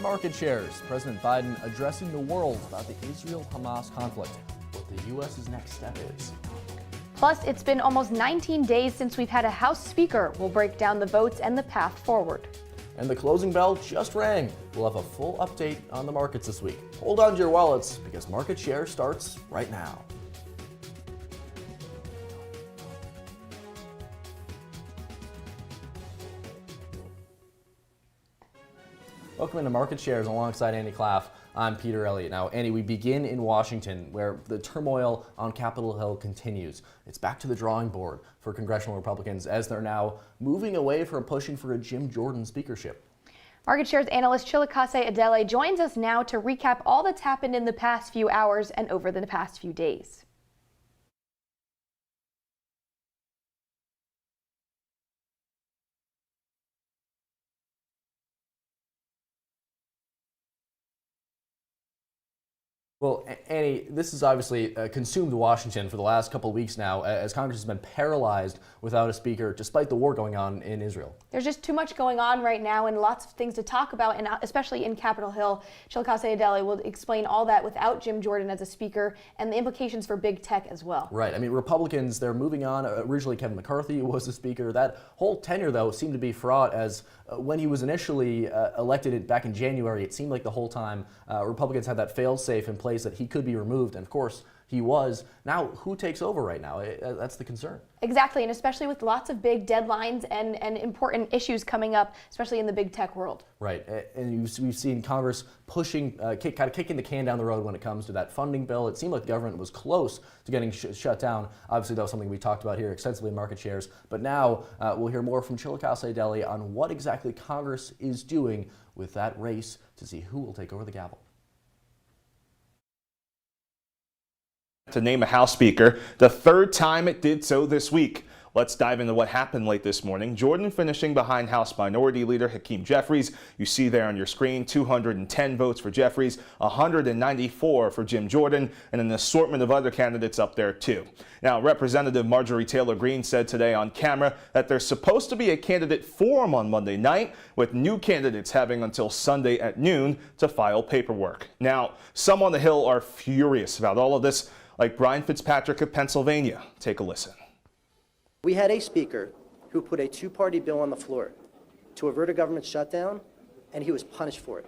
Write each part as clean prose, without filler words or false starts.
market shares. President Biden addressing the world about the Israel-Hamas conflict, what the U.S.'s next step is. Plus, it's been almost 19 days since we've had a House Speaker. We'll break down the votes and the path forward. And the closing bell just rang. We'll have a full update on the markets this week. Hold on to your wallets because market share starts right now. Welcome into Market Shares alongside Andy Klaff. I'm Peter Elliott. Now, Andy, we begin in Washington, where the turmoil on Capitol Hill continues. It's back to the drawing board for congressional Republicans as they're now moving away from pushing for a Jim Jordan speakership. Market Shares analyst Chilakase Adele joins us now to recap all that's happened in the past few hours and over the past few days. Well, Annie, this has obviously consumed Washington for the last couple of weeks now, as Congress has been paralyzed without a speaker, despite the war going on in Israel. There's just too much going on right now and lots of things to talk about, and especially in Capitol Hill. Chilakase Adele will explain all that without Jim Jordan as a speaker and the implications for big tech as well. Right. I mean, Republicans, they're moving on. Originally, Kevin McCarthy was the speaker. That whole tenure, though, seemed to be fraught as when he was initially elected back in January, it seemed like the whole time Republicans had that fail-safe in place that he could be removed, and of course he was. Now, who takes over right now? That's the concern. Exactly, and especially with lots of big deadlines and important issues coming up, especially in the big tech world. Right, and we've seen Congress pushing, kind of kicking the can down the road when it comes to that funding bill. It seemed like the government was close to getting shut down. Obviously, that was something we talked about here extensively in Market Shares. But now we'll hear more from Chilakase Adele on what exactly Congress is doing with that race to see who will take over the gavel. To name a House Speaker, the third time it did so this week. Let's dive into what happened late this morning. Jordan finishing behind House Minority Leader Hakeem Jeffries. You see there on your screen 210 votes for Jeffries, 194 for Jim Jordan, and an assortment of other candidates up there too. Now, Representative Marjorie Taylor Greene said today on camera that there's supposed to be a candidate forum on Monday night, with new candidates having until Sunday at noon to file paperwork. Now, some on the Hill are furious about all of this, like Brian Fitzpatrick of Pennsylvania. Take a listen. We had a speaker who put a two-party bill on the floor to avert a government shutdown, and he was punished for it.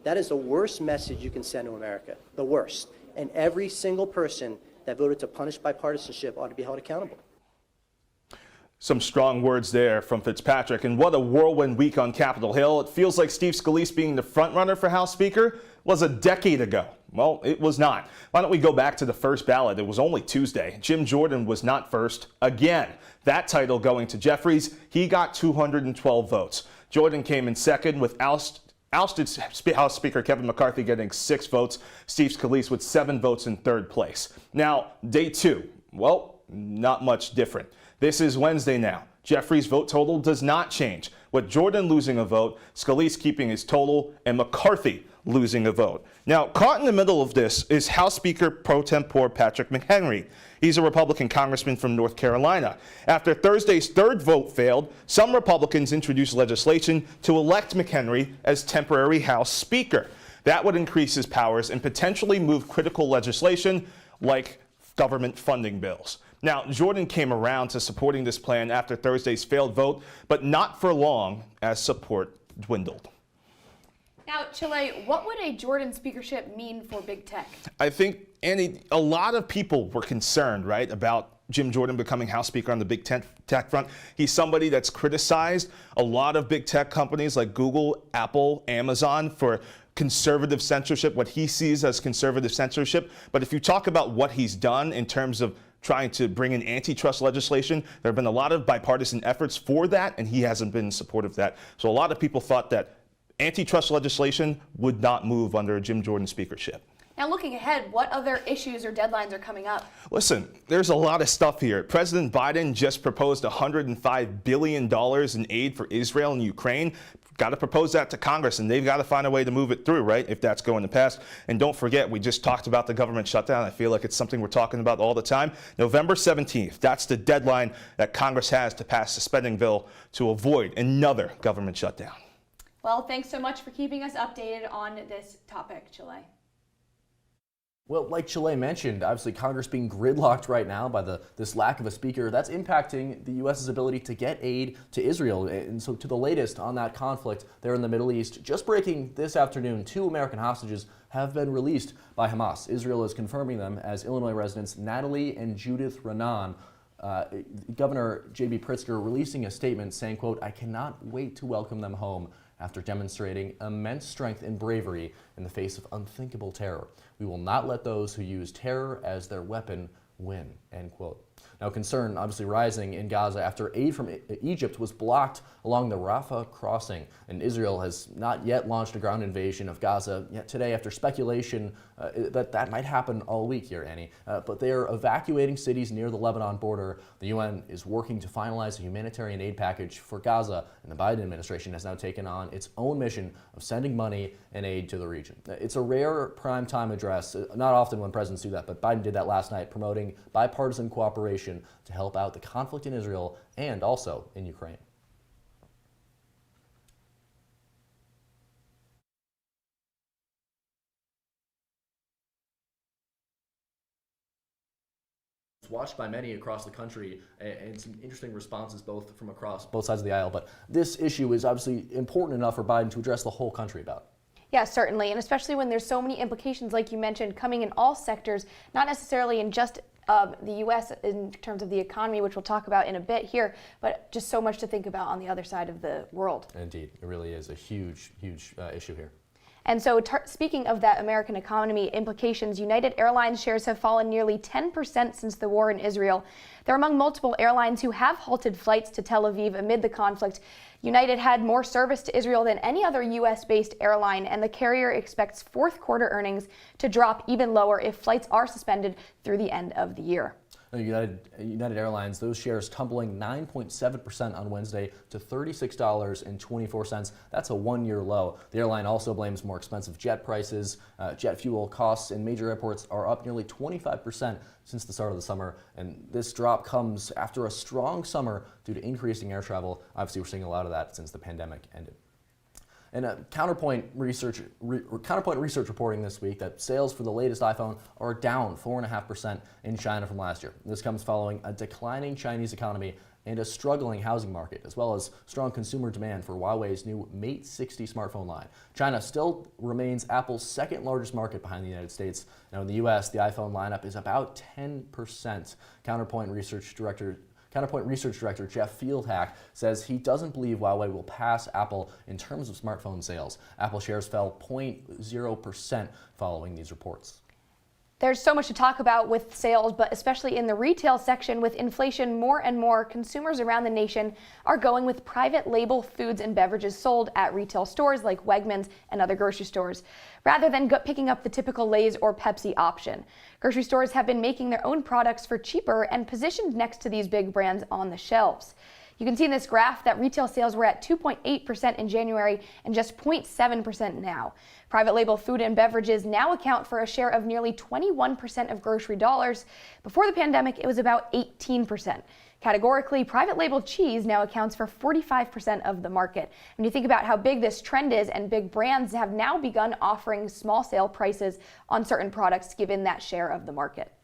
That is the worst message you can send to America, the worst. And every single person that voted to punish bipartisanship ought to be held accountable. Some strong words there from Fitzpatrick, and what a whirlwind week on Capitol Hill. It feels like Steve Scalise being the front runner for House Speaker was a decade ago. Well, it was not. Why don't we go back to the first ballot? It was only Tuesday. Jim Jordan was not first again. That title going to Jeffries. He got 212 votes. Jordan came in second with ousted House Speaker Kevin McCarthy getting 6 votes. Steve Scalise with 7 votes in third place. Now, day 2. Well, not much different. This is Wednesday now. Jeffries' vote total does not change, with Jordan losing a vote, Scalise keeping his total, and McCarthy losing a vote. Now, caught in the middle of this is House Speaker pro tempore Patrick McHenry. He's a Republican congressman from North Carolina. After Thursday's third vote failed, some Republicans introduced legislation to elect McHenry as temporary House Speaker. That would increase his powers and potentially move critical legislation like government funding bills. Now, Jordan came around to supporting this plan after Thursday's failed vote, but not for long as support dwindled. Now, Chile, what would a Jordan speakership mean for big tech? I think, Andy, a lot of people were concerned, right, about Jim Jordan becoming House Speaker on the big tech front. He's somebody that's criticized a lot of big tech companies like Google, Apple, Amazon for conservative censorship, what he sees as conservative censorship. But if you talk about what he's done in terms of trying to bring in antitrust legislation, there have been a lot of bipartisan efforts for that, and he hasn't been in support of that. So a lot of people thought that antitrust legislation would not move under a Jim Jordan speakership. Now, looking ahead, what other issues or deadlines are coming up? Listen, there's a lot of stuff here. President Biden just proposed $105 billion in aid for Israel and Ukraine. Got to propose that to Congress, and they've got to find a way to move it through, right, if that's going to pass. And don't forget, we just talked about the government shutdown. I feel like it's something we're talking about all the time. November 17th, that's the deadline that Congress has to pass the spending bill to avoid another government shutdown. Well, thanks so much for keeping us updated on this topic, Chile. Well, like Chile mentioned, obviously Congress being gridlocked right now by this lack of a speaker, that's impacting the U.S.'s ability to get aid to Israel. And so to the latest on that conflict there in the Middle East, just breaking this afternoon, 2 American hostages have been released by Hamas. Israel is confirming them as Illinois residents Natalie and Judith Renan. Governor J.B. Pritzker releasing a statement saying, quote, "I cannot wait to welcome them home after demonstrating immense strength and bravery in the face of unthinkable terror. We will not let those who use terror as their weapon win," end quote. Now, concern obviously rising in Gaza after aid from Egypt was blocked along the Rafah crossing, and Israel has not yet launched a ground invasion of Gaza yet today after speculation that might happen all week here, Annie. But they are evacuating cities near the Lebanon border. The UN is working to finalize a humanitarian aid package for Gaza, and the Biden administration has now taken on its own mission of sending money and aid to the region. It's a rare primetime address, not often when presidents do that, but Biden did that last night, promoting bipartisan cooperation to help out the conflict in Israel and also in Ukraine. It's watched by many across the country, and some interesting responses both from across both sides of the aisle. But this issue is obviously important enough for Biden to address the whole country about. Yeah, certainly, and especially when there's so many implications, like you mentioned, coming in all sectors, not necessarily in just the U.S. in terms of the economy, which we'll talk about in a bit here, but just so much to think about on the other side of the world. Indeed, it really is a huge issue here. And so speaking of that American economy implications, United Airlines shares have fallen nearly 10% since the war in Israel. They're among multiple airlines who have halted flights to Tel Aviv amid the conflict. United had more service to Israel than any other U.S.-based airline, and the carrier expects fourth quarter earnings to drop even lower if flights are suspended through the end of the year. United Airlines, those shares tumbling 9.7% on Wednesday to $36.24. That's a one-year low. The airline also blames more expensive jet prices. Jet fuel costs in major airports are up nearly 25% since the start of the summer. And this drop comes after a strong summer due to increasing air travel. Obviously, we're seeing a lot of that since the pandemic ended. And Counterpoint research reporting this week that sales for the latest iPhone are down 4.5% in China from last year. This comes following a declining Chinese economy and a struggling housing market, as well as strong consumer demand for Huawei's new Mate 60 smartphone line. China still remains Apple's second largest market behind the United States. Now in the U.S., the iPhone lineup is about 10%. Counterpoint Research Director Jeff Fieldhack says he doesn't believe Huawei will pass Apple in terms of smartphone sales. Apple shares fell 0.0% following these reports. There's so much to talk about with sales, but especially in the retail section with inflation, more and more consumers around the nation are going with private label foods and beverages sold at retail stores like Wegmans and other grocery stores, rather than picking up the typical Lay's or Pepsi option. Grocery stores have been making their own products for cheaper and positioned next to these big brands on the shelves. You can see in this graph that retail sales were at 2.8% in January and just 0.7% now. Private label food and beverages now account for a share of nearly 21% of grocery dollars. Before the pandemic, it was about 18%. Categorically, private label cheese now accounts for 45% of the market. When you think about how big this trend is, and big brands have now begun offering small sale prices on certain products given that share of the market.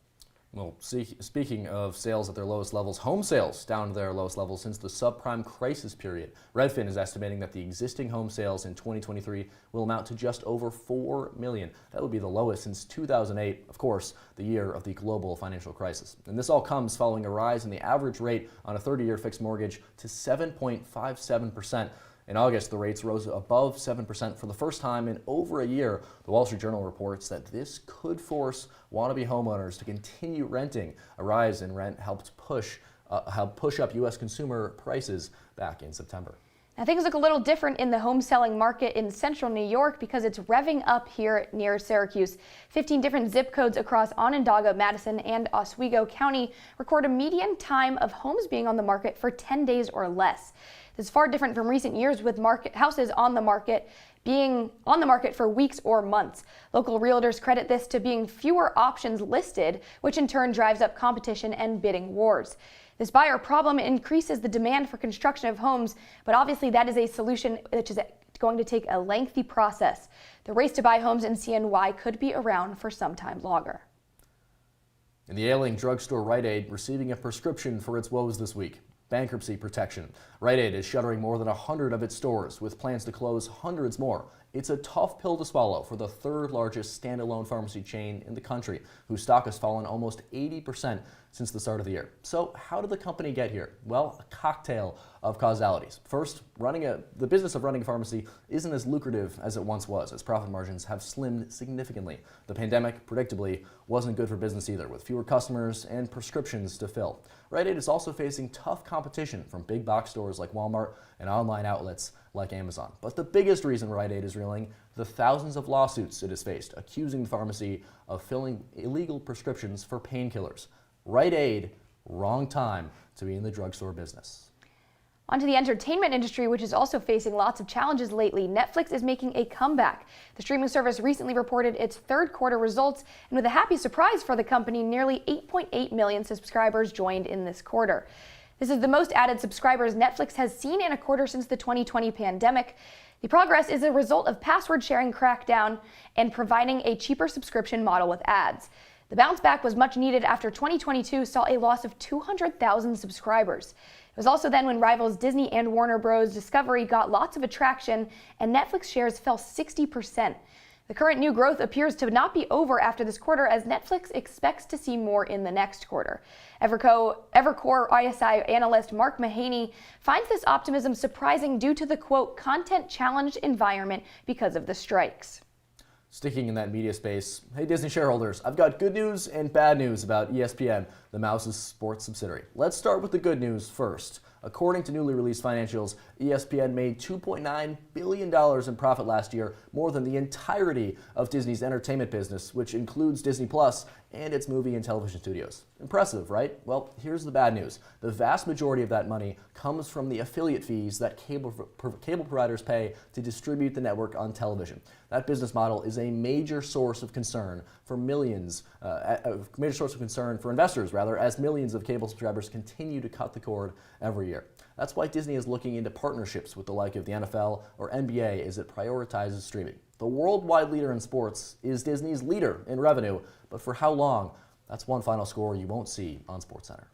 Well, speaking of sales at their lowest levels, home sales down to their lowest levels since the subprime crisis period. Redfin is estimating that the existing home sales in 2023 will amount to just over 4 million. That would be the lowest since 2008, of course, the year of the global financial crisis. And this all comes following a rise in the average rate on a 30-year fixed mortgage to 7.57%. In August, the rates rose above 7% for the first time in over a year. The Wall Street Journal reports that this could force wannabe homeowners to continue renting. A rise in rent helped push up U.S. consumer prices back in September. Now, things look a little different in the home selling market in central New York because it's revving up here near Syracuse. 15 different zip codes across Onondaga, Madison, and Oswego County record a median time of homes being on the market for 10 days or less. This is far different from recent years with houses on the market being on the market for weeks or months. Local realtors credit this to being fewer options listed, which in turn drives up competition and bidding wars. This buyer problem increases the demand for construction of homes, but obviously that is a solution which is going to take a lengthy process. The race to buy homes in CNY could be around for some time longer. In the ailing drugstore, Rite Aid receiving a prescription for its woes this week. Bankruptcy protection. Rite Aid is shuttering more than 100 of its stores with plans to close hundreds more. It's a tough pill to swallow for the third largest standalone pharmacy chain in the country, whose stock has fallen almost 80% since the start of the year. So how did the company get here? Well, a cocktail of causalities. First, the business of running a pharmacy isn't as lucrative as it once was, as profit margins have slimmed significantly. The pandemic, predictably, wasn't good for business either, with fewer customers and prescriptions to fill. Rite Aid is also facing tough competition from big box stores like Walmart and online outlets like Amazon. But the biggest reason Rite Aid is reeling, the thousands of lawsuits it has faced, accusing the pharmacy of filling illegal prescriptions for painkillers. Rite Aid, wrong time to be in the drugstore business. Onto the entertainment industry, which is also facing lots of challenges lately. Netflix is making a comeback. The streaming service recently reported its third quarter results, and with a happy surprise for the company, nearly 8.8 million subscribers joined in this quarter. This is the most added subscribers Netflix has seen in a quarter since the 2020 pandemic. The progress is a result of password sharing crackdown and providing a cheaper subscription model with ads. The bounce back was much needed after 2022 saw a loss of 200,000 subscribers. It was also then when rivals Disney and Warner Bros. Discovery got lots of attraction and Netflix shares fell 60%. The current new growth appears to not be over after this quarter, as Netflix expects to see more in the next quarter. Evercore ISI analyst Mark Mahaney finds this optimism surprising due to the, quote, content-challenged environment because of the strikes. Sticking in that media space, hey Disney shareholders, I've got good news and bad news about ESPN, the Mouse's sports subsidiary. Let's start with the good news first. According to newly released financials, ESPN made $2.9 billion in profit last year, more than the entirety of Disney's entertainment business, which includes Disney Plus and its movie and television studios. Impressive, right? Well, here's the bad news. The vast majority of that money comes from the affiliate fees that cable providers pay to distribute the network on television. That business model is a major source of concern for investors, as millions of cable subscribers continue to cut the cord every year. That's why Disney is looking into partnerships with the like of the NFL or NBA as it prioritizes streaming. The worldwide leader in sports is Disney's leader in revenue, but for how long? That's one final score you won't see on SportsCenter.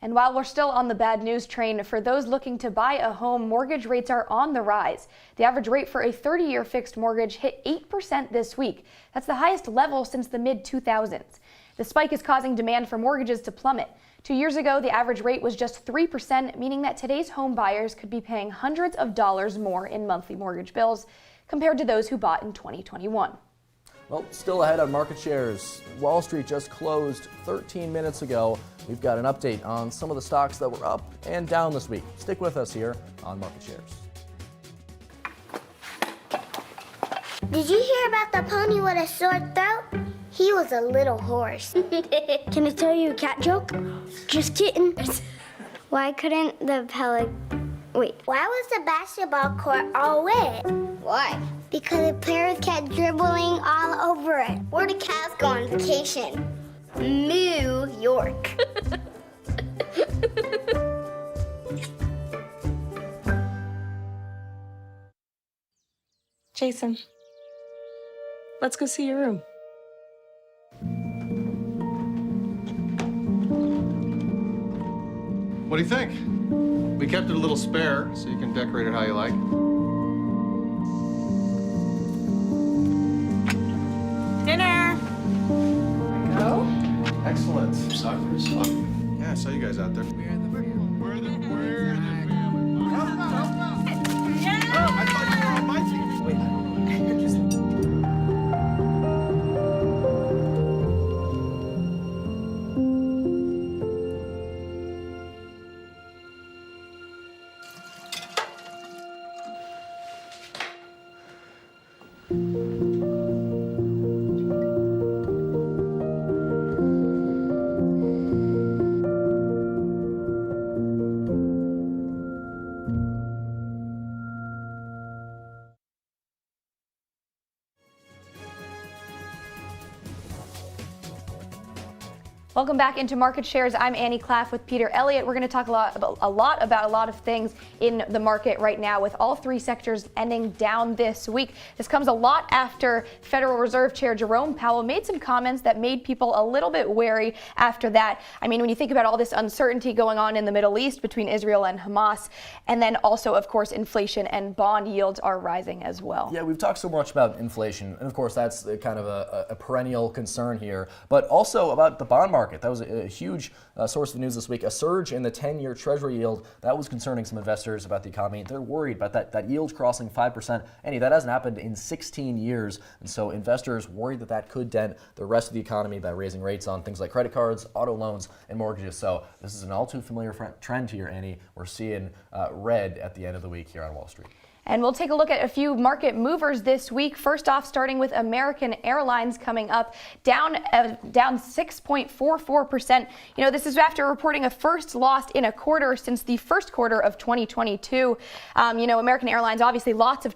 And while we're still on the bad news train, for those looking to buy a home, mortgage rates are on the rise. The average rate for a 30-year fixed mortgage hit 8% this week. That's the highest level since the mid-2000s. The spike is causing demand for mortgages to plummet. 2 years ago, the average rate was just 3%, meaning that today's home buyers could be paying hundreds of dollars more in monthly mortgage bills compared to those who bought in 2021. Well, still ahead on market shares. Wall Street just closed 13 minutes ago. We've got an update on some of the stocks that were up and down this week. Stick with us here on Market Shares. Did you hear about the pony with a sore throat? He was a little horse. Can I tell you a cat joke? Just kidding. Why couldn't the Why was the basketball court all wet? Why? Because the players kept dribbling all over it. Where did cats go on vacation? New York. Jason, let's go see your room. What do you think? We kept it a little spare, so you can decorate it how you like. Dinner! Go? Excellent. Suckers. Yeah, I saw you guys out there. We're the family. Oh, I thought you were on my team. Welcome back into Market Shares. I'm Annie Klaff with Peter Elliott. We're going to talk a lot about a lot of things in the market right now, with all three sectors ending down this week. This comes a lot after Federal Reserve Chair Jerome Powell made some comments that made people a little bit wary after that. I mean, when you think about all this uncertainty going on in the Middle East between Israel and Hamas, and then also, of course, inflation and bond yields are rising as well. Yeah, we've talked so much about inflation, and of course that's kind of a perennial concern here, but also about the bond market. That was a huge source of news this week. A surge in the 10-year Treasury yield, that was concerning some investors about the economy. They're worried about that yield crossing 5%. That hasn't happened in 16 years, and so investors worried that could dent the rest of the economy by raising rates on things like credit cards, auto loans, and mortgages. So this is an all too familiar trend here, Annie. We're seeing red at the end of the week here on Wall Street. And we'll take a look at a few market movers this week. First off, starting with American Airlines coming up, down 6.44%. This is after reporting a first loss in a quarter since the first quarter of 2022. American Airlines, obviously lots of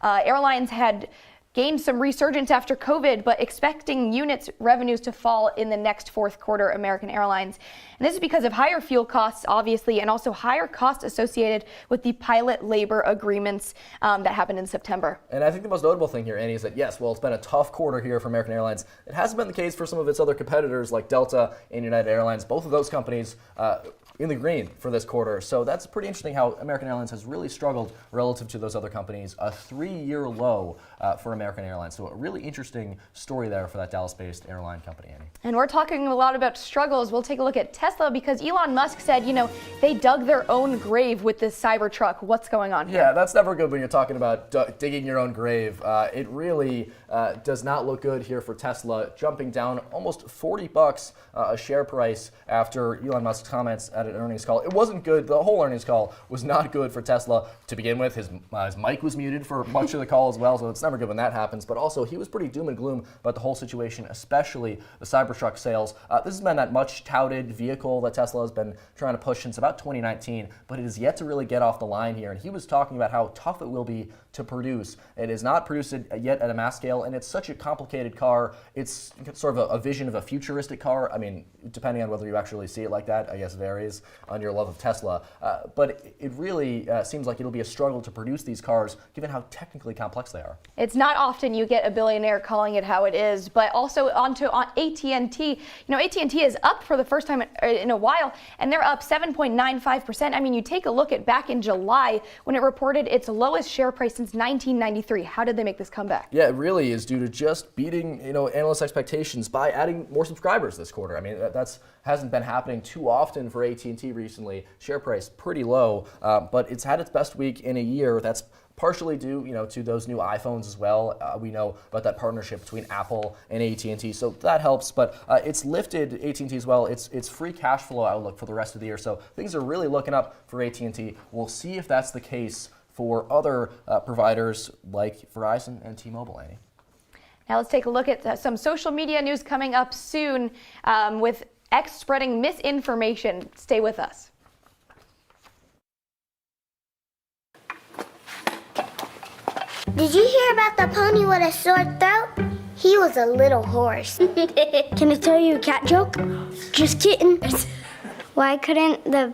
airlines had gained some resurgence after COVID, but expecting units revenues to fall in the next fourth quarter, American Airlines. And this is because of higher fuel costs, obviously, and also higher costs associated with the pilot labor agreements that happened in September. And I think the most notable thing here, Annie, is that yes, well, it's been a tough quarter here for American Airlines. It hasn't been the case for some of its other competitors like Delta and United Airlines. Both of those companies in the green for this quarter. So that's pretty interesting how American Airlines has really struggled relative to those other companies. A 3-year low for American Airlines. So a really interesting story there for that Dallas-based airline company, Annie. And we're talking a lot about struggles. We'll take a look at Tesla because Elon Musk said, they dug their own grave with this Cybertruck. What's going on here? Yeah, that's never good when you're talking about digging your own grave. It really does not look good here for Tesla, jumping down almost $40 a share price after Elon Musk's comments at an earnings call. It wasn't good. The whole earnings call was not good for Tesla to begin with. His mic was muted for much of the call as well, so it's never good when that happens. But also, he was pretty doom and gloom about the whole situation, especially the Cybertruck sales. This has been that much touted vehicle that Tesla has been trying to push since about 2019, but it is yet to really get off the line here. And he was talking about how tough it will be to produce. It is not produced yet at a mass scale, and it's such a complicated car. It's sort of a vision of a futuristic car. I mean, depending on whether you actually see it like that, I guess varies on your love of Tesla. But it really seems like it'll be a struggle to produce these cars, given how technically complex they are. It's not often you get a billionaire calling it how it is, but also on AT&T. AT&T is up for the first time in a while, and they're up 7.95%. I mean, you take a look at back in July when it reported its lowest share price since 1993. How did they make this comeback? Yeah, it really is due to just beating analyst expectations by adding more subscribers this quarter. I mean, that's hasn't been happening too often for AT&T recently. Share price pretty low, but it's had its best week in a year. That's partially due, to those new iPhones as well. We know about that partnership between Apple and AT&T, so that helps. But it's lifted AT&T as well. It's free cash flow outlook for the rest of the year. So things are really looking up for AT&T. We'll see if that's the case for other providers like Verizon and T-Mobile, Annie. Now let's take a look at some social media news coming up soon with X spreading misinformation. Stay with us. Did you hear about the pony with a sore throat? He was a little horse. Can I tell you a cat joke? Just kidding. Why couldn't the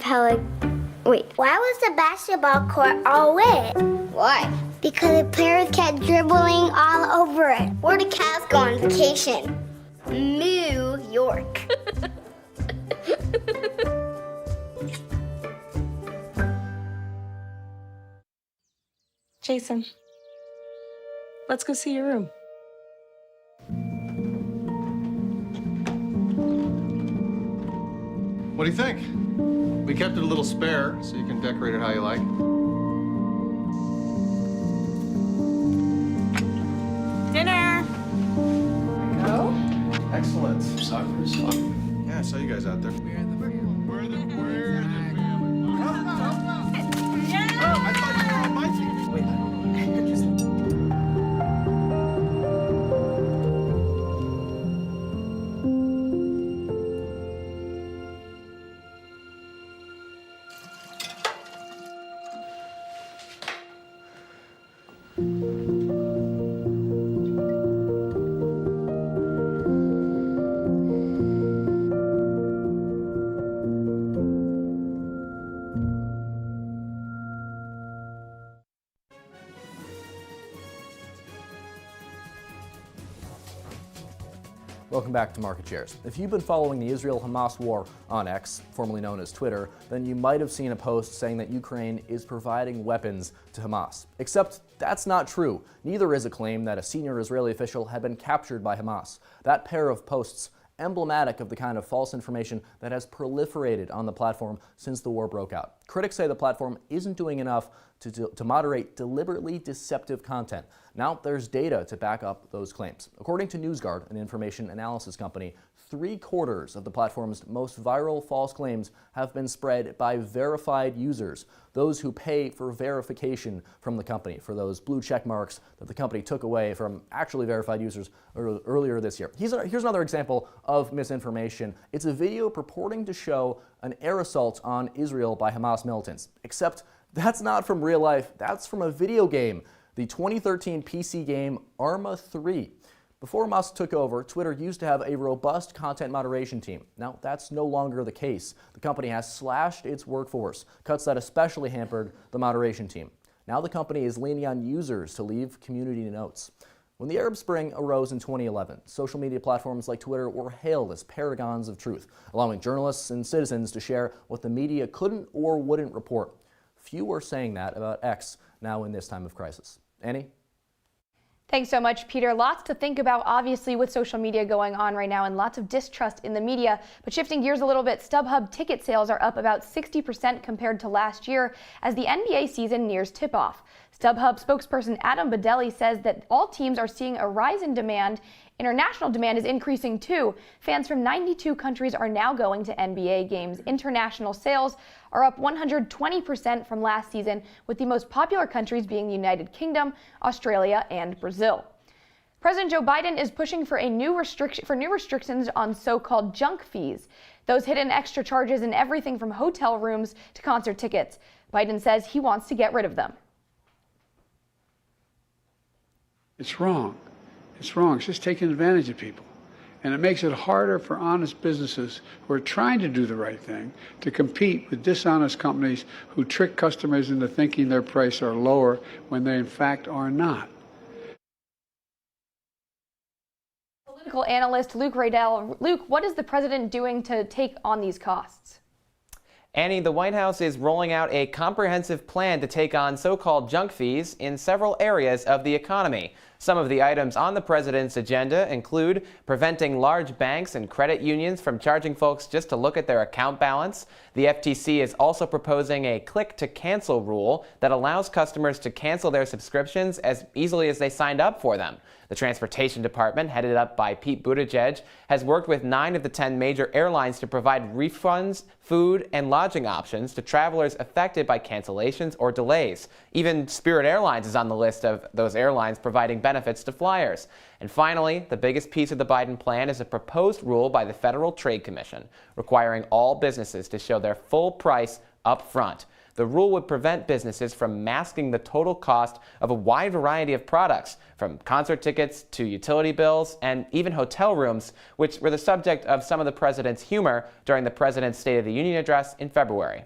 Why was the basketball court all wet? Why? Because the players kept dribbling all over it. Where'd the cats go on vacation? New York. Jason, let's go see your room. What do you think? We kept it a little spare, so you can decorate it how you like. Dinner! Go? Excellent. Soccer is fun. Yeah, I saw you guys out there. We're the family. Oh, I thought you were on my team. Welcome back to Market Shares. If you've been following the Israel-Hamas war on X, formerly known as Twitter, then you might have seen a post saying that Ukraine is providing weapons to Hamas. Except that's not true. Neither is a claim that a senior Israeli official had been captured by Hamas. That pair of posts emblematic of the kind of false information that has proliferated on the platform since the war broke out. Critics say the platform isn't doing enough to moderate deliberately deceptive content. Now there's data to back up those claims. According to NewsGuard, an information analysis company, 3/4 of the platform's most viral false claims have been spread by verified users, those who pay for verification from the company, for those blue check marks that the company took away from actually verified users earlier this year. Here's another example of misinformation. It's a video purporting to show an air assault on Israel by Hamas militants, except that's not from real life, that's from a video game, the 2013 PC game Arma 3. Before Musk took over, Twitter used to have a robust content moderation team. Now, that's no longer the case. The company has slashed its workforce, cuts that especially hampered the moderation team. Now the company is leaning on users to leave community notes. When the Arab Spring arose in 2011, social media platforms like Twitter were hailed as paragons of truth, allowing journalists and citizens to share what the media couldn't or wouldn't report. Few are saying that about X now in this time of crisis. Annie? Thanks so much, Peter. Lots to think about, obviously, with social media going on right now and lots of distrust in the media. But shifting gears a little bit, StubHub ticket sales are up about 60% compared to last year as the NBA season nears tip-off. StubHub spokesperson Adam Badelli says that all teams are seeing a rise in demand. International demand is increasing too. Fans from 92 countries are now going to NBA games. International sales are up 120% from last season, with the most popular countries being the United Kingdom, Australia, and Brazil. President Joe Biden is pushing for new restrictions on so-called junk fees, those hidden extra charges in everything from hotel rooms to concert tickets. Biden says he wants to get rid of them. It's wrong. It's wrong. It's just taking advantage of people. And it makes it harder for honest businesses who are trying to do the right thing to compete with dishonest companies who trick customers into thinking their prices are lower when they in fact are not. Political analyst Luke Radell. Luke, what is the president doing to take on these costs? Annie, the White House is rolling out a comprehensive plan to take on so-called junk fees in several areas of the economy. Some of the items on the president's agenda include preventing large banks and credit unions from charging folks just to look at their account balance. The FTC is also proposing a click-to-cancel rule that allows customers to cancel their subscriptions as easily as they signed up for them. The Transportation Department, headed up by Pete Buttigieg, has worked with 9 of the 10 major airlines to provide refunds, food, and lodging options to travelers affected by cancellations or delays. Even Spirit Airlines is on the list of those airlines providing benefits to flyers. And finally, the biggest piece of the Biden plan is a proposed rule by the Federal Trade Commission requiring all businesses to show their full price up front. The rule would prevent businesses from masking the total cost of a wide variety of products, from concert tickets to utility bills and even hotel rooms, which were the subject of some of the president's humor during the president's State of the Union address in February.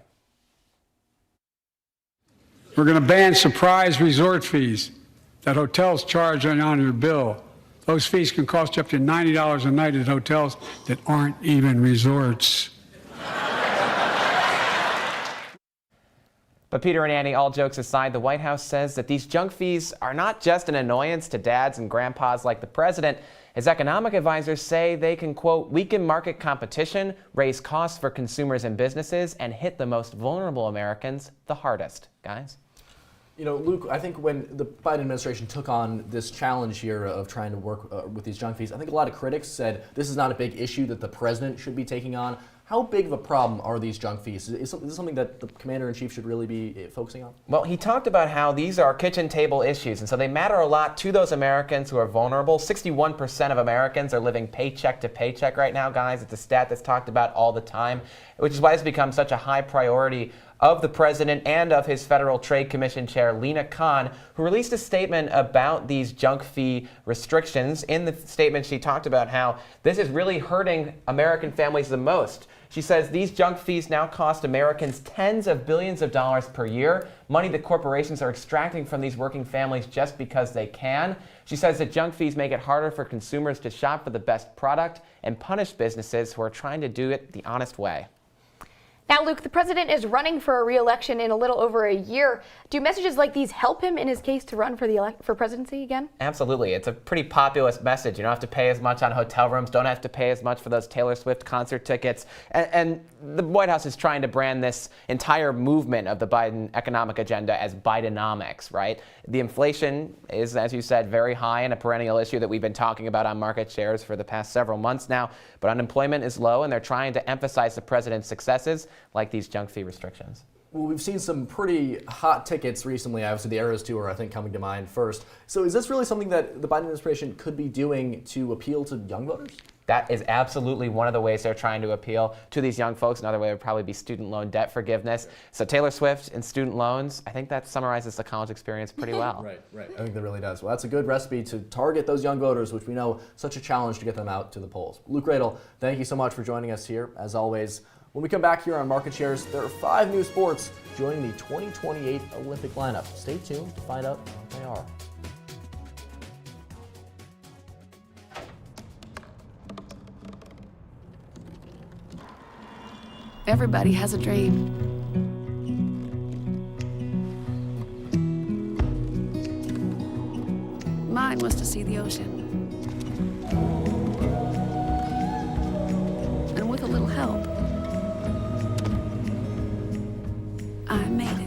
We're going to ban surprise resort fees that hotels charge on your bill. Those fees can cost you up to $90 a night at hotels that aren't even resorts. But Peter and Annie, all jokes aside, the White House says that these junk fees are not just an annoyance to dads and grandpas like the president. As economic advisors say, they can, quote, weaken market competition, raise costs for consumers and businesses, and hit the most vulnerable Americans the hardest. Guys? You know, Luke, I think when the Biden administration took on this challenge here of trying to work with these junk fees, I think a lot of critics said this is not a big issue that the president should be taking on. How big of a problem are these junk fees? Is this something that the commander-in-chief should really be focusing on? Well, he talked about how these are kitchen table issues, and so they matter a lot to those Americans who are vulnerable. 61% of Americans are living paycheck to paycheck right now, guys. It's a stat that's talked about all the time, which is why it's become such a high priority of the president and of his Federal Trade Commission chair, Lina Khan, who released a statement about these junk fee restrictions. In the statement, she talked about how this is really hurting American families the most. She says these junk fees now cost Americans tens of billions of dollars per year, money that corporations are extracting from these working families just because they can. She says that junk fees make it harder for consumers to shop for the best product and punish businesses who are trying to do it the honest way. Now, Luke, the president is running for a re-election in a little over a year. Do messages like these help him in his case to run for presidency again? Absolutely. It's a pretty populist message. You don't have to pay as much on hotel rooms, don't have to pay as much for those Taylor Swift concert tickets. And the White House is trying to brand this entire movement of the Biden economic agenda as Bidenomics, right? The inflation is, as you said, very high and a perennial issue that we've been talking about on market shares for the past several months now. But unemployment is low, and they're trying to emphasize the president's successes, like these junk fee restrictions. Well, we've seen some pretty hot tickets recently. Obviously, the Eras Tour, I think, coming to mind first. So is this really something that the Biden administration could be doing to appeal to young voters? That is absolutely one of the ways they're trying to appeal to these young folks. Another way would probably be student loan debt forgiveness. So Taylor Swift and student loans, I think that summarizes the college experience pretty well. Right. I think that really does. Well, that's a good recipe to target those young voters, which we know such a challenge to get them out to the polls. Luke Radel, thank you so much for joining us here, as always. When we come back here on Market Shares, there are 5 new sports joining the 2028 Olympic lineup. Stay tuned to find out what they are. Everybody has a dream. Mine was to see the ocean. And with a little help, I made it.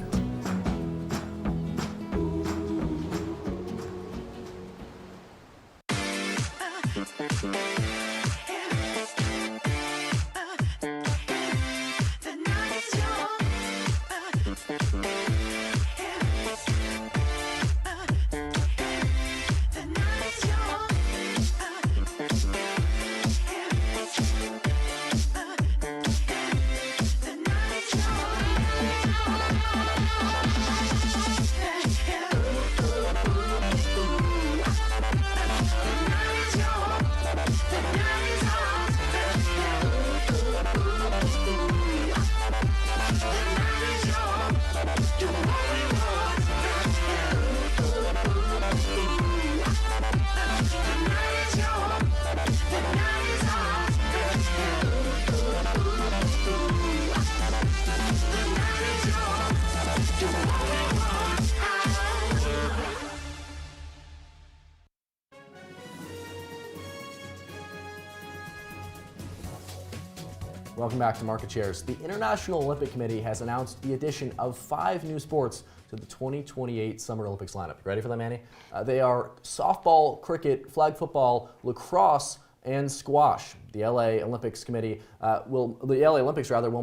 Welcome back to Market Shares. The International Olympic Committee has announced the addition of 5 new sports to the 2028 Summer Olympics lineup. You ready for that, Manny? They are softball, cricket, flag football, lacrosse, and squash. The LA Olympics will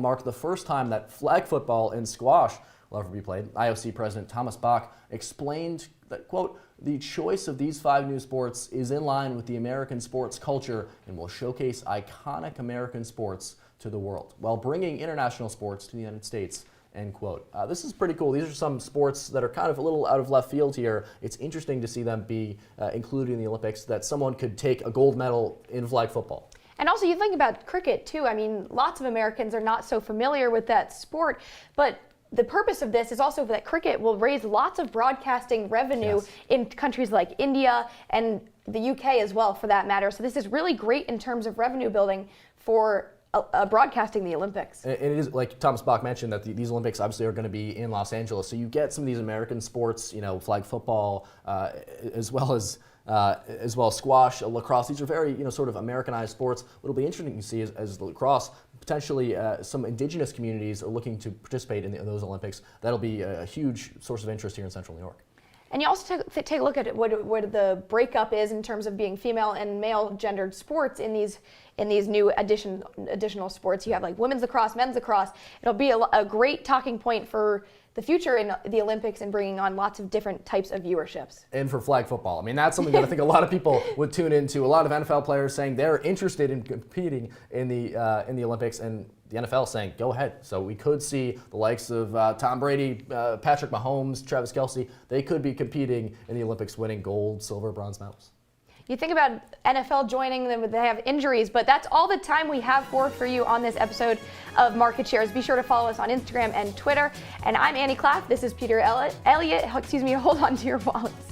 mark the first time that flag football and squash will ever be played. IOC President Thomas Bach explained that, quote, "The choice of these 5 new sports is in line with the American sports culture and will showcase iconic American sports to the world, while bringing international sports to the United States," end quote. This is pretty cool. These are some sports that are kind of a little out of left field here. It's interesting to see them be included in the Olympics, that someone could take a gold medal in flag football. And also, you think about cricket, too. I mean, lots of Americans are not so familiar with that sport, but the purpose of this is also that cricket will raise lots of broadcasting revenue in countries like India and the UK as well, for that matter. So this is really great in terms of revenue building for broadcasting the Olympics. And it is, like Thomas Bach mentioned, that these Olympics obviously are going to be in Los Angeles. So you get some of these American sports, flag football, as well as squash, lacrosse. These are very, sort of Americanized sports. What'll be interesting to see is, as the lacrosse, potentially some indigenous communities are looking to participate in those Olympics. That'll be a huge source of interest here in Central New York. And you also take a look at what the breakup is in terms of being female and male gendered sports in these new additional sports. You have like women's lacrosse, men's lacrosse. It'll be a great talking point for the future in the Olympics and bringing on lots of different types of viewerships. And for flag football, I mean, that's something that I think a lot of people would tune into. A lot of NFL players saying they're interested in competing in the Olympics, and the NFL saying, go ahead. So we could see the likes of Tom Brady, Patrick Mahomes, Travis Kelce. They could be competing in the Olympics, winning gold, silver, bronze medals. You think about NFL joining them, they have injuries, but that's all the time we have for you on this episode of Market Shares. Be sure to follow us on Instagram and Twitter. And I'm Annie Klaff. This is Peter Elliott. Hold on to your wallets.